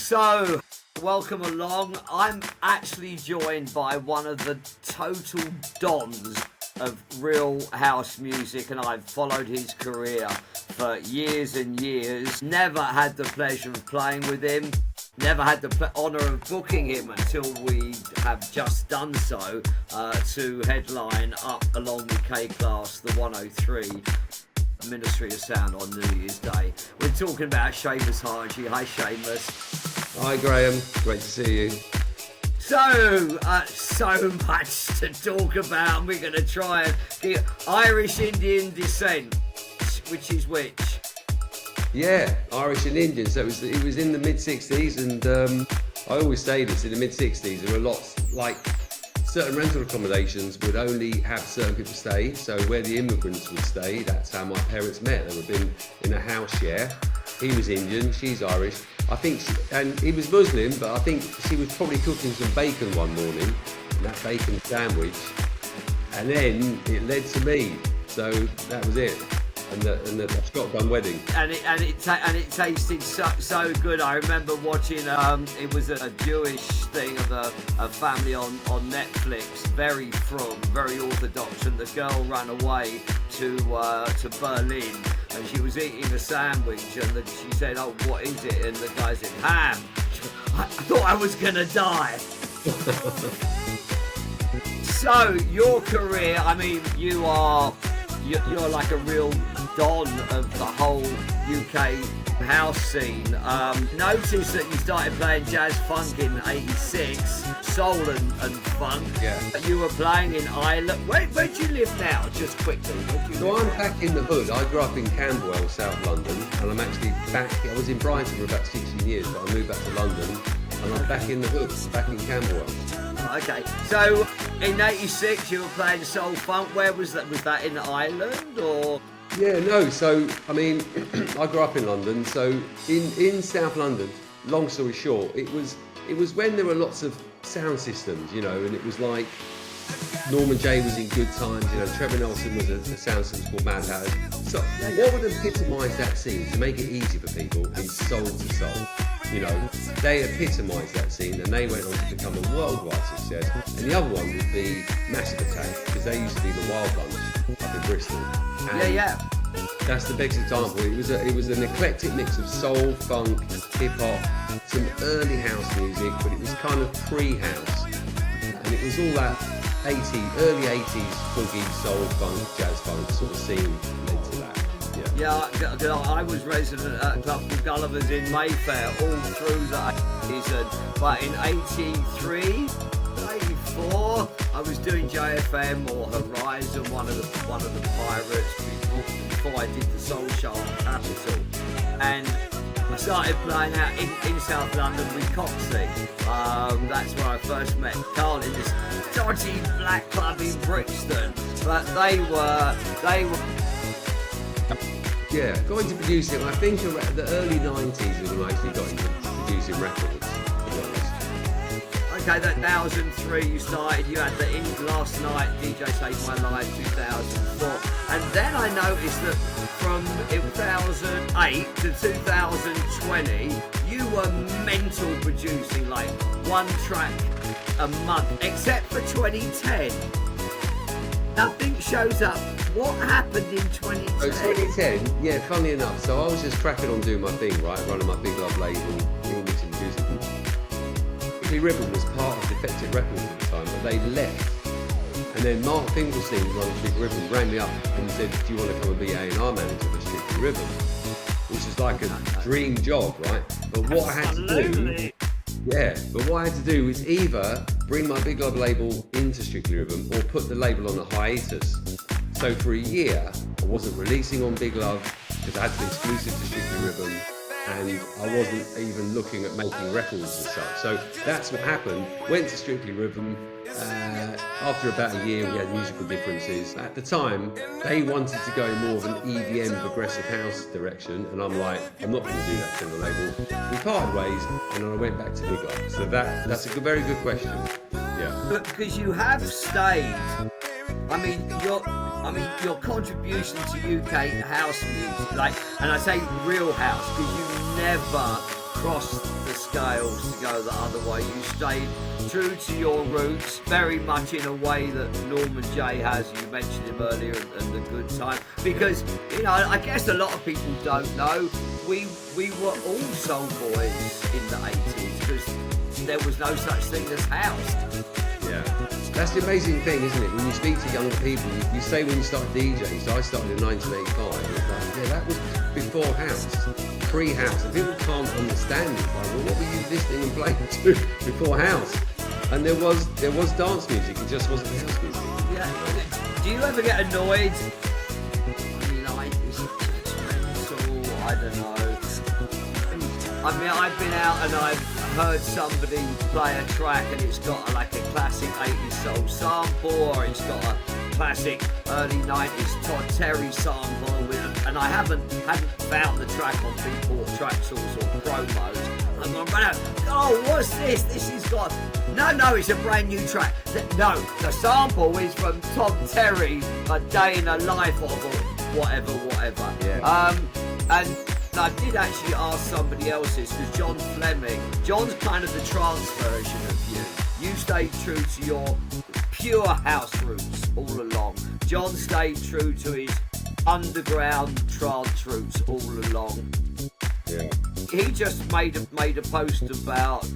So, welcome along. I'm actually joined by one of the total dons of real house music, and I've followed his career for years and years. Never had the pleasure of playing with him. Never had the honour of booking him until we have just done so to headline up along with K-Class, the 103 Ministry of Sound on New Year's Day. We're talking about Seamus Haji. Hi, Seamus. Hi, Graham. Great to see you. So much to talk about. We're going to try and get Irish Indian descent. Which is which? Yeah, Irish and Indian. So it was in the mid-60s, and I always say this, in the mid-60s there were lots, like certain rental accommodations would only have certain people stay. So where the immigrants would stay, that's how my parents met. They would have been in a house share. He was Indian, she's Irish. I think, and he was Muslim, but I think she was probably cooking some bacon one morning, and that bacon sandwich, and then it led to me. So that was it. And the shotgun wedding, and it tasted so good. I remember watching. It was a Jewish thing of a family on Netflix. Very very orthodox, and the girl ran away to Berlin, and she was eating a sandwich, and she said, "Oh, what is it?" And the guy said, "Ham." I thought I was gonna die. So your career, I mean, you're like a real don of the whole UK house scene. Noticed that you started playing jazz funk in '86, soul and funk. Yeah. You were playing in Ireland. Where do you live now? Just quickly. So I'm back in the hood. I grew up in Camberwell, South London, and I'm actually back. I was in Brighton for about 16 years, but I moved back to London, and I'm back in the hood, back in Camberwell. Okay, so in '86 you were playing soul funk. Where was that? Was that in Ireland or? Yeah, no. So I mean, I grew up in London. So in South London, long story short, it was when there were lots of sound systems, you know, and it was like Norman Jay was in good times. You know, Trevor Nelson was a sound system called Mad Hatters. So what would epitomise that scene to make it easy for people is Soul to Soul. You know, they epitomised that scene, and they went on to become a worldwide success. And the other one would be Massive Attack, because they used to be the Wild Bunch up in Bristol. And yeah. That's the best example. It was an eclectic mix of soul, funk, hip hop, some early house music, but it was kind of pre-house, and it was all that early 80s funky soul, funk, jazz funk sort of scene led to that. Yeah, I was resident at a club called Gulliver's in Mayfair all through the 80s, but in '83, '84, I was doing JFM or Horizon, one of the pirates before I did the Soul Show on Capital, and I started playing out in South London with Coxie. That's where I first met Carl in this dodgy black club in Brixton, but they were. Yeah, got into producing. I think around the early 90s is when I actually got into producing records, to be honest. Okay, that 2003 you started, you had the In Last Night, DJ Saved My Life 2004, and then I noticed that from 2008 to 2020, you were mental producing, like one track a month, except for 2010. Nothing shows up. What happened in 2010? Oh, 2010, yeah, funny enough. So I was just cracking on doing my thing, right? Running my Big Love label, remixing music. Strictly Ribbon was part of Defected Records at the time, but they left. And then Mark Finkelstein, who was on Strictly Ribbon, rang me up and said, "Do you want to come and be A&R manager for Strictly Ribbon?" Which is like a dream job, right? But what I had to do... Yeah, but what I had to do was either bring my Big Love label into Strictly Ribbon or put the label on a hiatus. So for a year, I wasn't releasing on Big Love because I had to be exclusive to Strictly Ribbon, and I wasn't even looking at making records and such. So that's what happened. Went to Strictly Ribbon. After about a year, we had musical differences. At the time, they wanted to go in more of an EDM progressive house direction, and I'm like, I'm not going to do that for the label. We parted ways, and then I went back to Big Love. So that's a very good question. Yeah. But because you have stayed, your contribution to UK house music, and I say real house, because you never crossed the scales to go the other way. You stayed true to your roots, very much in a way that Norman J has. You mentioned him earlier, and the good time. Because, you know, I guess a lot of people don't know, we were all soul boys in the 80s, because there was no such thing as house. Yeah. That's the amazing thing, isn't it? When you speak to younger people, you say when you start DJing, so I started in 1985, it's like, yeah, that was before house, pre-house, and people can't understand it. Like, well, what were you listening and playing to before house? And there was dance music, it just wasn't house music. Yeah. Do you ever get annoyed? I mean, like, is it judgmental? I don't know. I mean, I've been out and I've heard somebody play a track and it's got like a classic 80s soul sample, or it's got a classic early 90s Todd Terry sample, and I hadn't found the track on Beatport Track Source or promos. I'm going, oh, what's this? This has got... No, it's a brand new track. No, the sample is from Todd Terry, A Day in the Life of, or whatever. Yeah. And I did actually ask somebody else this, because John Fleming, John's kind of the trance version of you. You stayed true to your pure house roots all along. John stayed true to his underground trance roots all along. Yeah. He just made a post about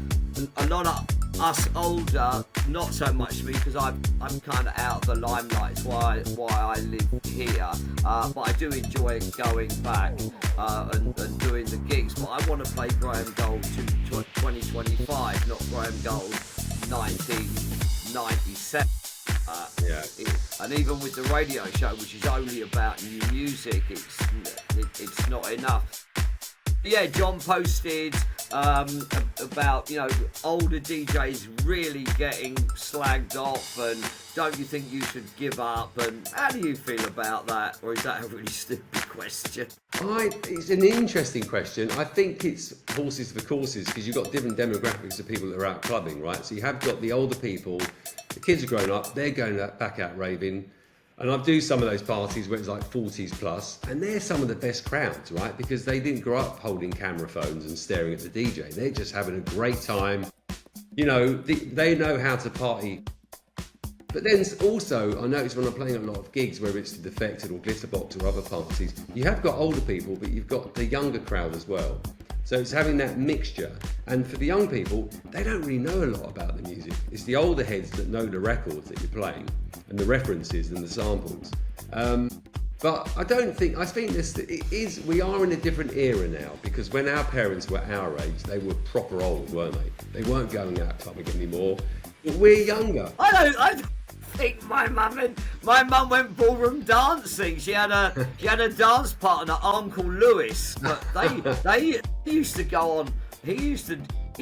a lot of us older, not so much me, because I'm kind of out of the limelight. It's why I live here, but I do enjoy going back and doing the gigs. But I want to play Graham Gold to 2025, not Graham Gold 1997. Yeah. And even with the radio show, which is only about new music, it's not enough. Yeah, John posted about, you know, older DJs really getting slagged off, and don't you think you should give up? And how do you feel about that? Or is that a really stupid question? It's an interesting question. I think it's horses for courses, because you've got different demographics of people that are out clubbing, right? So you have got the older people, the kids are growing up, they're going back out raving. And I do some of those parties where it's like 40s plus, and they're some of the best crowds, right? Because they didn't grow up holding camera phones and staring at the DJ. They're just having a great time. You know, they know how to party. But then also, I notice when I'm playing a lot of gigs, whether it's the Defected or Glitterbox or other parties, you have got older people, but you've got the younger crowd as well. So it's having that mixture. And for the young people, they don't really know a lot about the music. It's the older heads that know the records that you're playing and the references and the samples. But I think we are in a different era now, because when our parents were our age, they were proper old, weren't they? They weren't going out clubbing anymore. But we're younger. I think my mum went ballroom dancing. She had a dance partner, Uncle Lewis, but they used to go on. He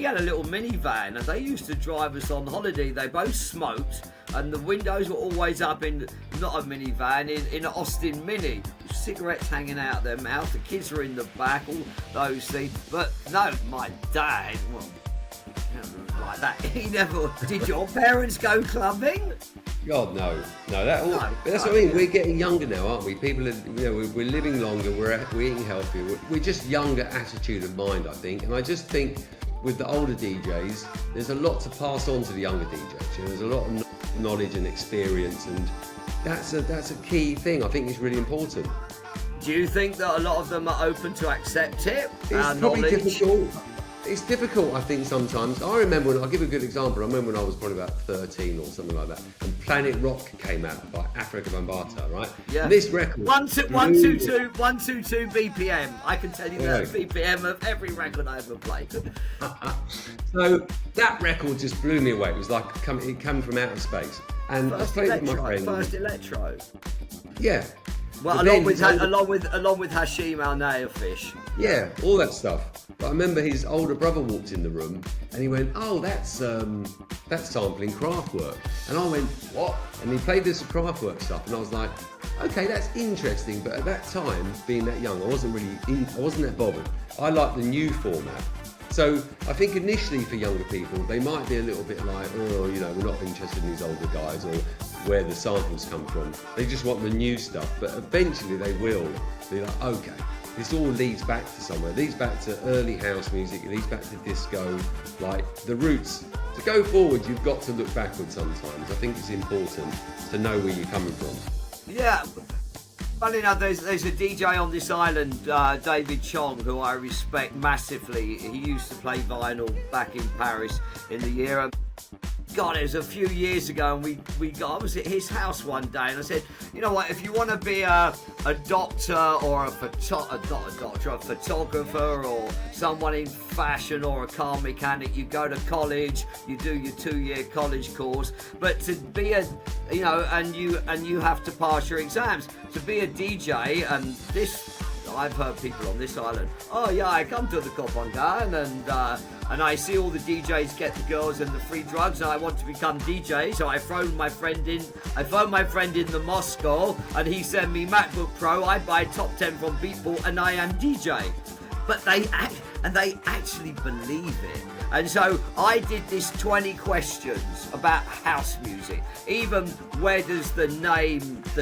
had a little minivan, and they used to drive us on holiday. They both smoked, and the windows were always up in, not a minivan, in an Austin Mini, with cigarettes hanging out their mouth. The kids were in the back, all those things. But no, my dad, well, like that. He never. Did your parents go clubbing? God, no. That's what I mean. We're getting younger now, aren't we? People are, we're living longer. We're eating healthier. We're just younger attitude of mind, I think. And I just think with the older DJs, there's a lot to pass on to the younger DJs. You know, there's a lot of knowledge and experience, and that's a key thing. I think it's really important. Do you think that a lot of them are open to accept it? It's probably difficult. It's difficult, I think, sometimes. I remember, I'll give a good example. I remember when I was probably about 13 or something like that, and Planet Rock came out by Africa Bambaataa, right? Yeah. And this record... 122 BPM. I can tell you the BPM of every record I ever played. So that record just blew me away. It was like it came from outer space. And I was playing with my friend. First electro. Yeah. Well, along with Hashim Al Nailfish. Yeah, all that stuff. But I remember his older brother walked in the room and he went, "Oh, that's sampling Kraftwerk." And I went, "What?" And he played this Kraftwerk stuff, and I was like, "Okay, that's interesting." But at that time, being that young, I wasn't that bothered. I liked the new format. So I think initially for younger people, they might be a little bit like, "Oh, you know, we're not interested in these older guys," or where the samples come from. They just want the new stuff. But eventually they will be like, "Okay, this all leads back to somewhere. It leads back to early house music. It leads back to disco. Like the roots. To go forward, you've got to look backwards sometimes. I think it's important to know where you're coming from. Yeah. Funny enough, there's a DJ on this island, David Chong, who I respect massively. He used to play vinyl back in Paris in the year. God, it was a few years ago, and I was at his house one day, and I said, you know what, if you want to be a doctor or a photographer or someone in fashion or a car mechanic, you go to college, you do your 2-year college course, but to be and you have to pass your exams. To be a DJ, and this, I've heard people on this island, oh yeah, I come to the Kopangan and I see all the DJs get the girls and the free drugs, and I want to become DJ. So I phoned my friend in the Moscow, and he sent me MacBook Pro. I buy top 10 from Beatport, and I am DJ. But they actually believe it. And so I did this 20 questions about house music. Even where does the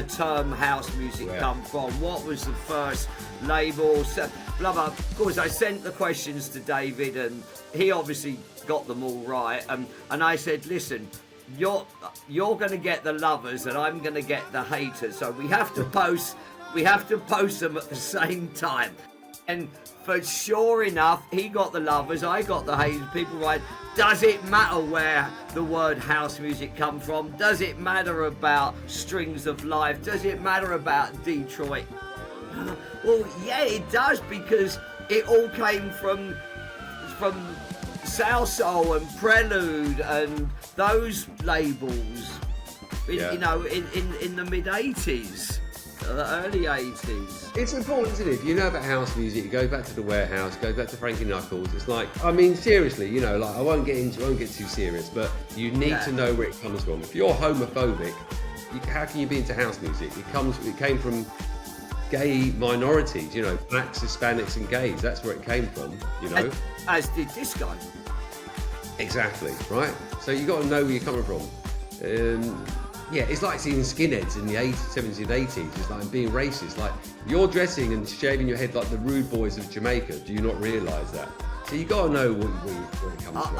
term house music come from? What was the first label? So, blah, blah. Of course, I sent the questions to David, and he obviously got them all right. And I said, listen, you're going to get the lovers, and I'm going to get the haters. So we have to post them at the same time. And for sure enough, he got the lovers, I got the haters. People write, does it matter where the word house music come from? Does it matter about Strings of Life? Does it matter about Detroit? Well, yeah, it does, because it all came from South Soul and Prelude and those labels, in the mid-80s. The early 80s. It's important, isn't it? If you know about house music, you go back to the Warehouse, go back to Frankie Knuckles. It's like, I mean, seriously, like I won't get too serious, but you need to know where it comes from. If you're homophobic, how can you be into house music? It came from gay minorities, blacks, Hispanics, and gays. That's where it came from, And, as did disco. Exactly, right? So you got to know where you're coming from. Yeah, it's like seeing skinheads in the 70s and 80s. It's like being racist. Like, you're dressing and shaving your head like the rude boys of Jamaica. Do you not realise that? So you got to know where it comes from.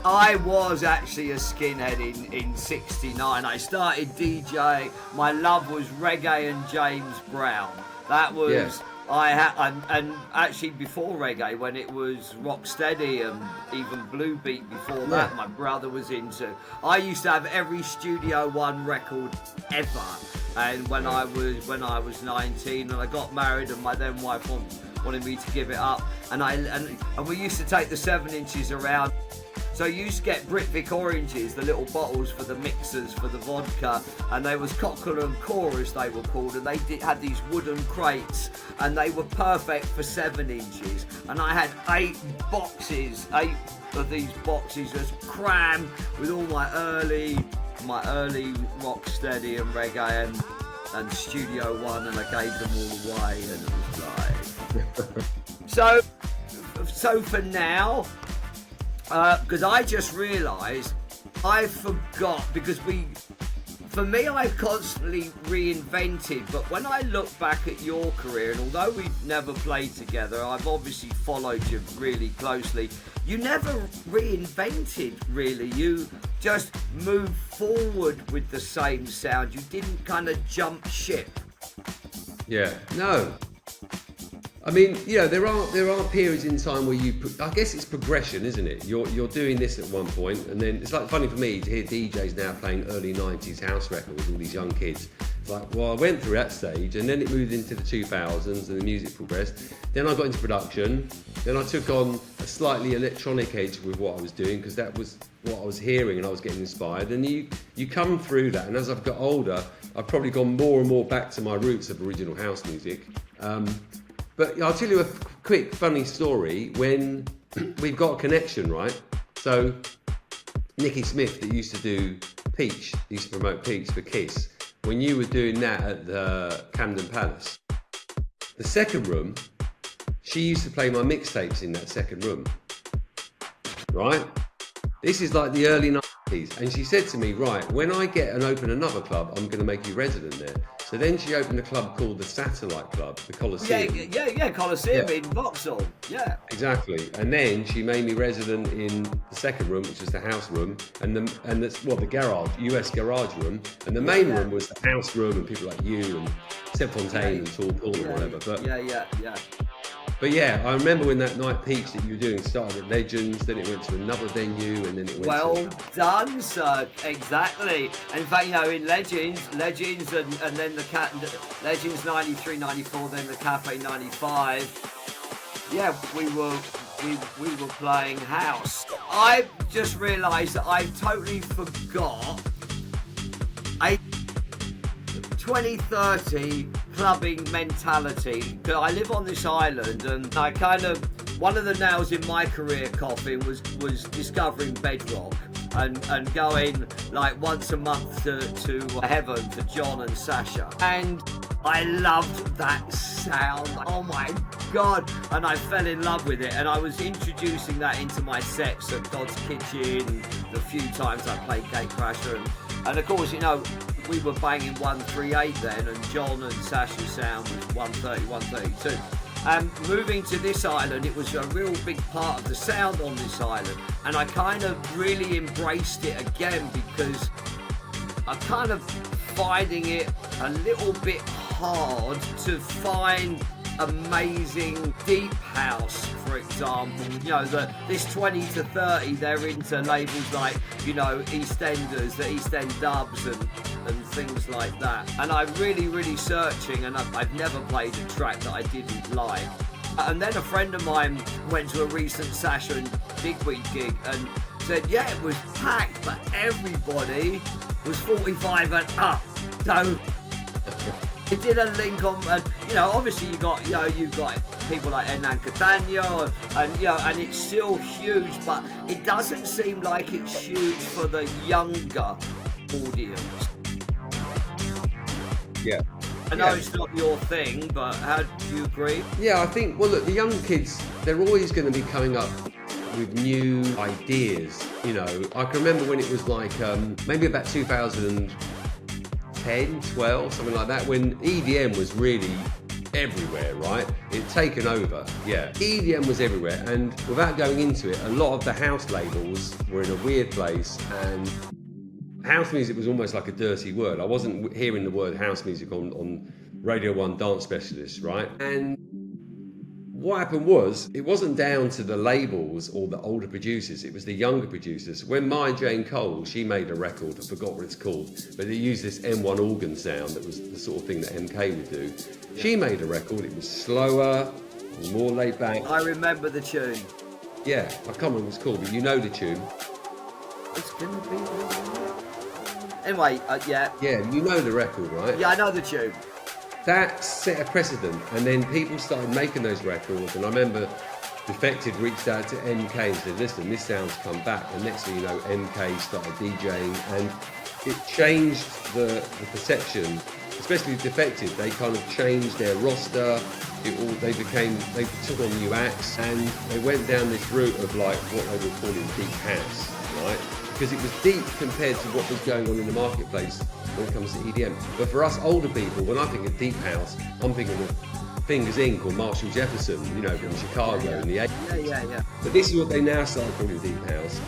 I was actually a skinhead in '69. I started DJ. My love was reggae and James Brown. That was... Yeah. And actually before reggae, when it was rocksteady and even blue beat before that, my brother was into. I used to have every Studio One record ever. And when I was 19, and I got married, and my then wife wanted me to give it up, and we used to take the 7-inches around. So you used to get Britvic oranges, the little bottles for the mixers for the vodka, and they was Cockle and Core as they were called, and they had these wooden crates, and they were perfect for 7 inches. And I had 8 of these boxes just crammed with all my early rocksteady and reggae and Studio One, and I gave them all away, and it was like so for now. Because I just realised I forgot, because for me, I've constantly reinvented, but when I look back at your career, and although we've never played together, I've obviously followed you really closely, you never reinvented, really. You just moved forward with the same sound. You didn't kind of jump ship. Yeah, no. I mean, there are periods in time where I guess it's progression, isn't it? You're doing this at one point, and then it's like funny for me to hear DJs now playing early 90s house records, all these young kids. It's like, well, I went through that stage, and then it moved into the 2000s, and the music progressed. Then I got into production. Then I took on a slightly electronic edge with what I was doing, because that was what I was hearing, and I was getting inspired. And you come through that, and as I've got older, I've probably gone more and more back to my roots of original house music. But I'll tell you a quick funny story. When we've got a connection, right? So Nicky Smith, that used to do Peach, used to promote Peach for Kiss, when you were doing that at the Camden Palace, the second room, she used to play my mixtapes in that second room, right? This is like the early 90s, and she said to me, right, when I get and open another club, I'm going to make you resident there. So So then she opened a club called the Satellite Club, the Coliseum. Yeah, Coliseum in Vauxhall. Yeah. Exactly. And then she made me resident in the second room, which was the house room, and the garage, US garage room. And the main room was the house room, and people like you and Seb Fontaine and Tall Paul and whatever. But But yeah, I remember when that night peach that you were doing started at Legends, then it went to another venue, and then it went Well done, sir. Exactly. And in fact, in Legends, and then Legends 93, 94, then the Cafe 95. Yeah, we were playing house. I just realised that I totally forgot a 2030 clubbing mentality. Because I live on this island, and I one of the nails in my career coffin was discovering Bedrock and going like once a month to Heaven for John and Sasha. And I loved that sound. Oh my God. And I fell in love with it. And I was introducing that into my sets at God's Kitchen, the few times I played Gate Crasher. And of course, we were banging 138 then, and John and Sasha's sound was 130, 132. Moving to this island, it was a real big part of the sound on this island, and I kind of really embraced it again because I'm kind of finding it a little bit hard to find amazing deep house, for example. This 20 to 30, they're into labels like, EastEnders, the East End Dubs and things like that. And I'm really searching, and I've never played a track that I didn't like. And then a friend of mine went to a recent Sasha and Digweed gig and said, yeah, it was packed, but everybody was 45 and up. So it did a link on, and obviously you've got people like Hernan Catania, and it's still huge, but it doesn't seem like it's huge for the younger audience. Yeah. I know it's not your thing, but how do you agree? Yeah, I think, well, look, the young kids, they're always going to be coming up with new ideas. I can remember when it was like maybe about 2010, 12, something like that, when EDM was really everywhere, right? It'd taken over. Yeah, EDM was everywhere, and without going into it, a lot of the house labels were in a weird place, and house music was almost like a dirty word. I wasn't hearing the word house music on Radio 1 Dance Specialist, right? And what happened was, it wasn't down to the labels or the older producers, it was the younger producers. When Jane Cole, she made a record, I forgot what it's called, but it used this M1 organ sound that was the sort of thing that MK would do. She made a record, it was slower, more laid back. I remember the tune. Yeah, I can't remember what it's called, but you know the tune. It's gonna be... Anyway, yeah. Yeah, you know the record, right? Yeah, I know the tune. That set a precedent, and then people started making those records, and I remember Defected reached out to MK and said, listen, this sound's come back, and next thing you know, MK started DJing, and it changed the perception, especially Defected. They kind of changed their roster, they took on new acts, and they went down this route of like what they were calling deep house, right? Because it was deep compared to what was going on in the marketplace when it comes to EDM. But for us older people, when I think of deep house, I'm thinking of Fingers Inc. or Marshall Jefferson, from Chicago in the 80s. Yeah. But this is what they now started calling deep house.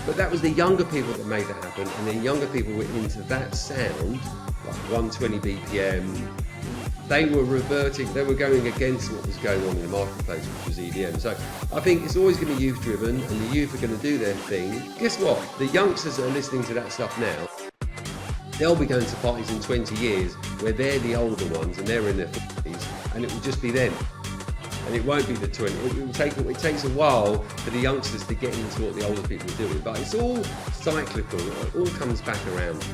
But that was the younger people that made that happen, and then younger people were into that sound, like 120 BPM. They were going against what was going on in the marketplace, which was EDM. So I think it's always going to be youth driven, and the youth are going to do their thing. Guess what? The youngsters that are listening to that stuff now, they'll be going to parties in 20 years where they're the older ones and they're in their 40s, and it will just be them. And it won't be the 20. It takes a while for the youngsters to get into what the older people are doing, but it's all cyclical. It all comes back around.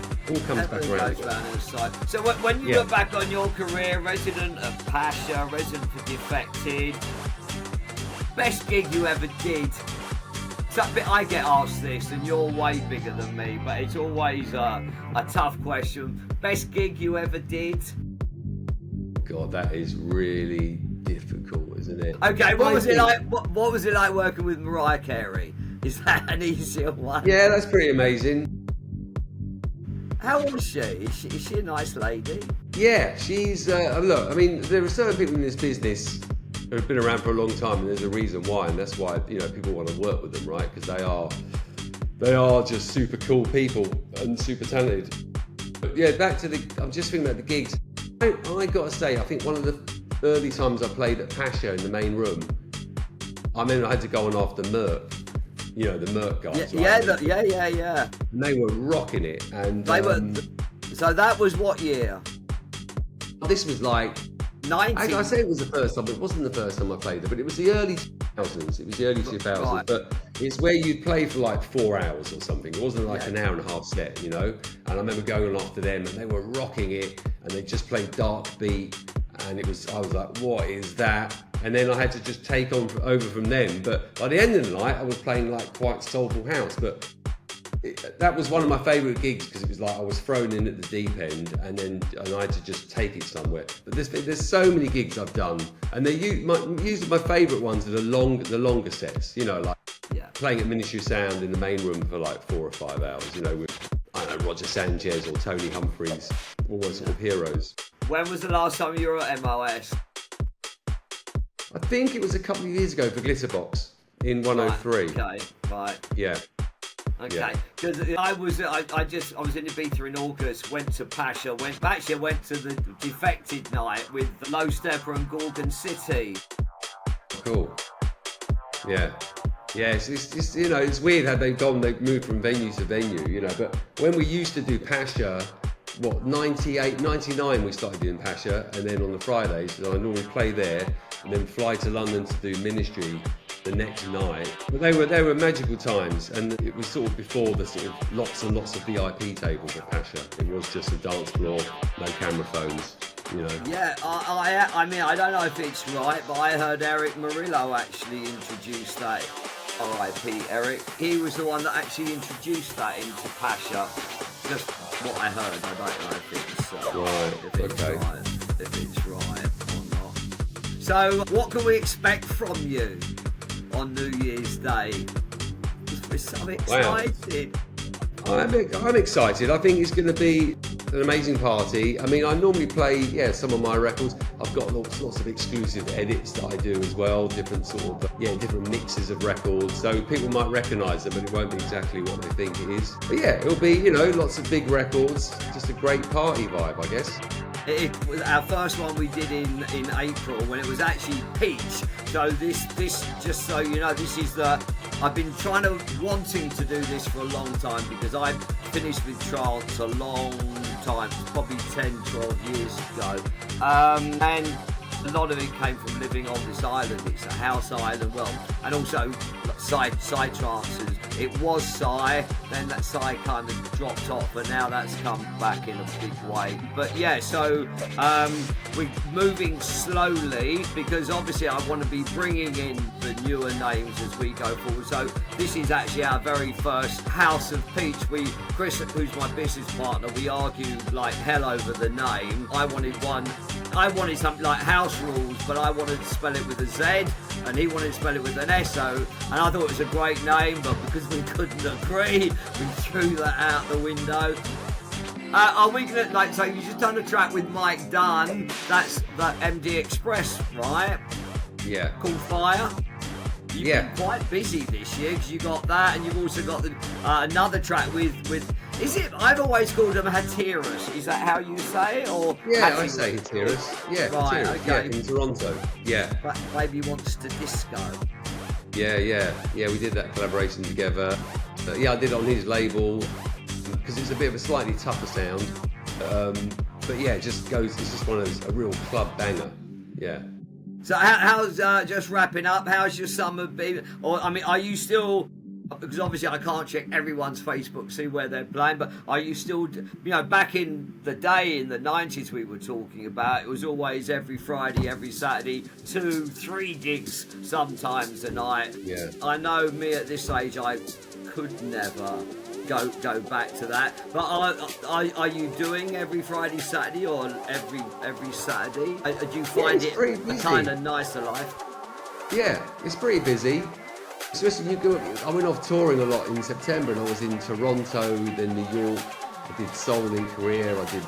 So when you look back on your career, resident of Pasha, resident for Defected, best gig you ever did? I get asked this, and you're way bigger than me, but it's always a tough question. Best gig you ever did? God, that is really difficult, isn't it? Okay, what was it like? What was it like working with Mariah Carey? Is that an easier one? Yeah, that's pretty amazing. How old is she? Is she a nice lady? Yeah, she's look. I mean, there are certain people in this business who have been around for a long time, and there's a reason why, and that's why people want to work with them, right? Because they are just super cool people and super talented. But yeah, back to I'm just thinking about the gigs. I got to say, I think one of the early times I played at Pasha in the main room, I remember I had to go on after Merc. The Merc guys. Yeah, right? yeah. And they were rocking it, and they were. So that was what year? This was like 90. I say it was the first time, but it wasn't the first time I played it. But it was the early 2000s. It was the early 2000s. Right. But it's where you'd play for like 4 hours or something. It wasn't like an hour and a half set, And I remember going on after them, and they were rocking it, and they just played dark beat, and I was like, what is that? And then I had to just take over from them. But by the end of the night, I was playing like quite soulful house. But that was one of my favourite gigs, because it was like I was thrown in at the deep end, and I had to just take it somewhere. But there's so many gigs I've done, and usually my favourite ones are the longer sets. Playing at Ministry of Sound in the main room for like 4 or 5 hours. With Roger Sanchez or Tony Humphries, all those sort of heroes. When was the last time you were at MOS? I think it was a couple of years ago for Glitterbox in 103. Okay, right. Yeah. Okay, because I was in Ibiza in August, went to Pasha, went to the Defected night with Low Stepper and Gorgon City. Cool. Yeah. Yeah, it's weird how they've moved from venue to venue, but when we used to do Pasha, 98, 99 we started doing Pasha, and then on the Fridays, I normally play there, and then fly to London to do Ministry the next night. But they were magical times, and it was sort of before the sort of lots and lots of VIP tables at Pasha. It was just a dance floor, no camera phones, Yeah, I mean, I don't know if it's right, but I heard Eric Murillo actually introduce that. R.I.P. Eric. He was the one that actually introduced that into Pasha. Just what I heard. I don't know if it's right or not. So, what can we expect from you on New Year's Day? We're so excited. Wow. I'm excited. I think it's going to be an amazing party. I mean, I normally play, some of my records. I've got lots of exclusive edits that I do as well, different mixes of records. So people might recognise them, but it won't be exactly what they think it is. But it'll be, lots of big records, just a great party vibe, I guess. It was our first one we did in April, when it was actually Peach. So this just so you know, this is I've been wanting to do this for a long time, because I finished with trance a long time, probably 10, 12 years ago. And a lot of it came from living on this island. It's a house island, and also side trances. It was Psy, then that Psy kind of dropped off, and now that's come back in a big way. But so we're moving slowly, because obviously I want to be bringing in the newer names as we go forward. So this is actually our very first House of Peach. Chris, who's my business partner, we argued like hell over the name. I wanted something like House Rules, but I wanted to spell it with a Z, and he wanted to spell it with an S-O, and I thought it was a great name, but because we couldn't agree, we threw that out the window. Are we gonna, so you just done a track with Mike Dunn, that's the MD Express, right? Yeah. Called Fire? You've been quite busy this year, because you got that, and you've also got another track with is it? I've always called them Hatteras. Is that how you say it? Or yeah, I say Hatteras. Yeah, right, Hatteras. okay. Yeah, in Toronto. Yeah. But Baby Wants to Disco. Yeah. We did that collaboration together. I did it on his label, because it's a bit of a slightly tougher sound. But it's just one of those, a real club banger. Yeah. So how's just wrapping up? How's your summer been? Or are you still? Because obviously I can't check everyone's Facebook, see where they're playing, but are you still, back in the day in the 90s we were talking about, it was always every Friday, every Saturday, 2, 3 gigs sometimes a night. Yeah. I know me at this age, I could never go back to that. But are you doing every Friday, Saturday, or every Saturday? Do you find it a kind of nicer life? Yeah, it's pretty busy. Especially I went off touring a lot in September, and I was in Toronto, then New York. I did Seoul in Korea. I did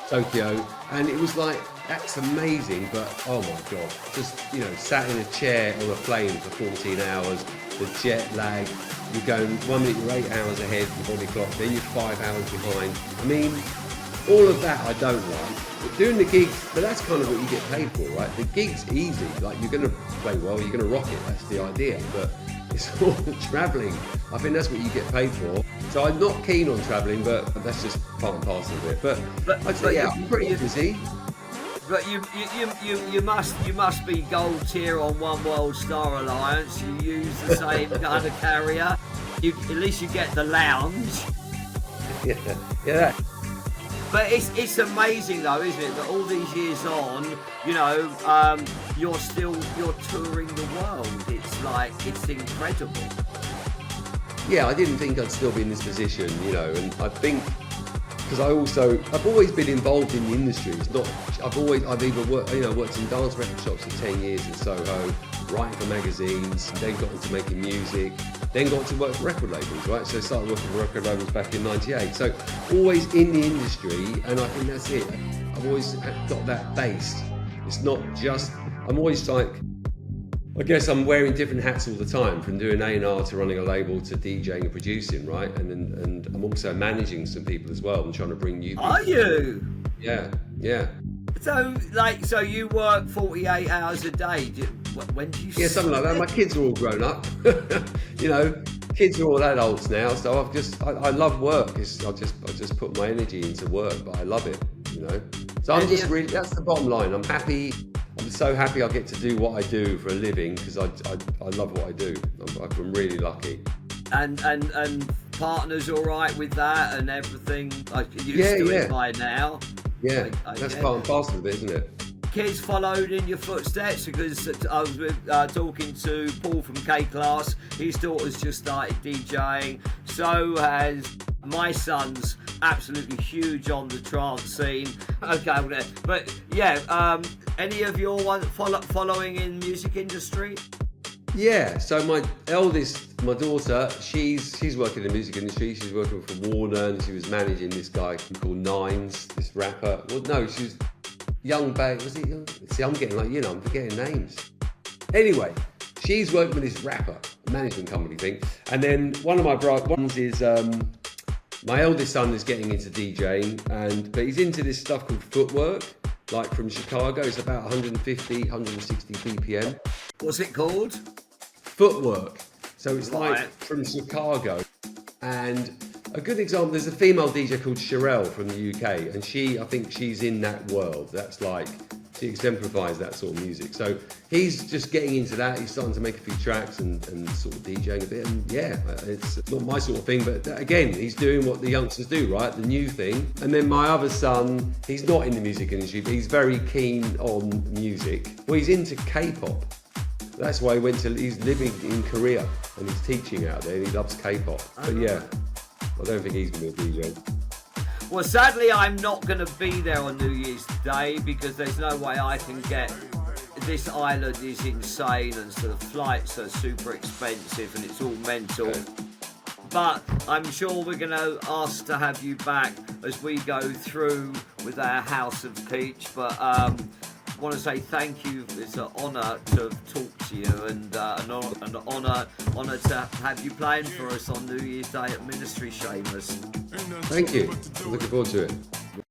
Tokyo, and it was like, that's amazing, but oh my God, just, you know, sat in a chair on a plane for 14 hours, the jet lag, you're going 1 minute, you're 8 hours ahead of your body clock, then you're 5 hours behind. I mean, all of that I don't like. But doing the gigs, but that's kind of what you get paid for, right? The gig's easy, like you're going to play well, you're going to rock it, that's the idea, but it's all travelling. I think that's what you get paid for. So I'm not keen on travelling, but that's just part and parcel of it. But I'd say, yeah, I'm pretty busy. But you must be gold tier on One World Star Alliance. You use the same kind of carrier. At least you get the lounge. Yeah. But it's amazing though, isn't it, that all these years on, you know, you're touring the world. It's incredible. Yeah, I didn't think I'd still be in this position, you know, and I think because I've always been involved in the industry. It's not, I've either worked in dance record shops for 10 years in Soho, writing for magazines, then got into making music, then got to work for record labels, right? So I started working for record labels back in '98. So always in the industry, and I think that's it. I've always got that base. It's not just, I'm always like, I guess I'm wearing different hats all the time, from doing A&R to running a label to DJing and producing, right? And I'm also managing some people as well. I'm trying to bring new people. Are you? Yeah. So you work 48 hours a day. When do you? Yeah, something like that. My kids are all grown up. You know, kids are all adults now. So I love work. I just put my energy into work, but I love it. You know. So I'm just really, that's the bottom line. I'm happy. I'm so happy I get to do what I do for a living because I love what I do. I'm really lucky. And partner's all right with that and everything. Like you're used to it by now. Yeah, that's part and parcel of it, isn't it? Kids followed in your footsteps because I was talking to Paul from K-Class. His daughter's just started DJing. So has my son's absolutely huge on the trance scene. Okay, but yeah, any of your following in music industry? Yeah, so my daughter, she's working in the music industry. She's working for Warner, and she was managing this guy called Nines, this rapper. Well, no, she was Young Bay. Was it Young? See, I'm getting I'm forgetting names. Anyway, she's working with this rapper, a management company thing. And then one of my ones is my eldest son is getting into DJing, but he's into this stuff called footwork, like from Chicago. It's about 150, 160 BPM. What's it called? Footwork. So it's like from Chicago. And a good example, there's a female DJ called Sherelle from the UK, and I think she's in that world. That's like, she exemplifies that sort of music. So he's just getting into that. He's starting to make a few tracks and sort of DJing a bit. And yeah, it's not my sort of thing, but again, he's doing what the youngsters do, right? The new thing. And then my other son, he's not in the music industry, but he's very keen on music. Well, he's into K-pop. That's why he's living in Korea and he's teaching out there and he loves K-pop. But yeah, I don't think he's going to be a DJ. Well, sadly, I'm not going to be there on New Year's Day because there's no way I can get. This island is insane, and so the flights are super expensive, and it's all mental. Okay. But I'm sure we're going to ask to have you back as we go through with our House of Peach. But I want to say thank you. It's an honour to talk to you, and an honour to have you playing for us on New Year's Day at Ministry, Seamus. Thank you. I'm looking forward to it.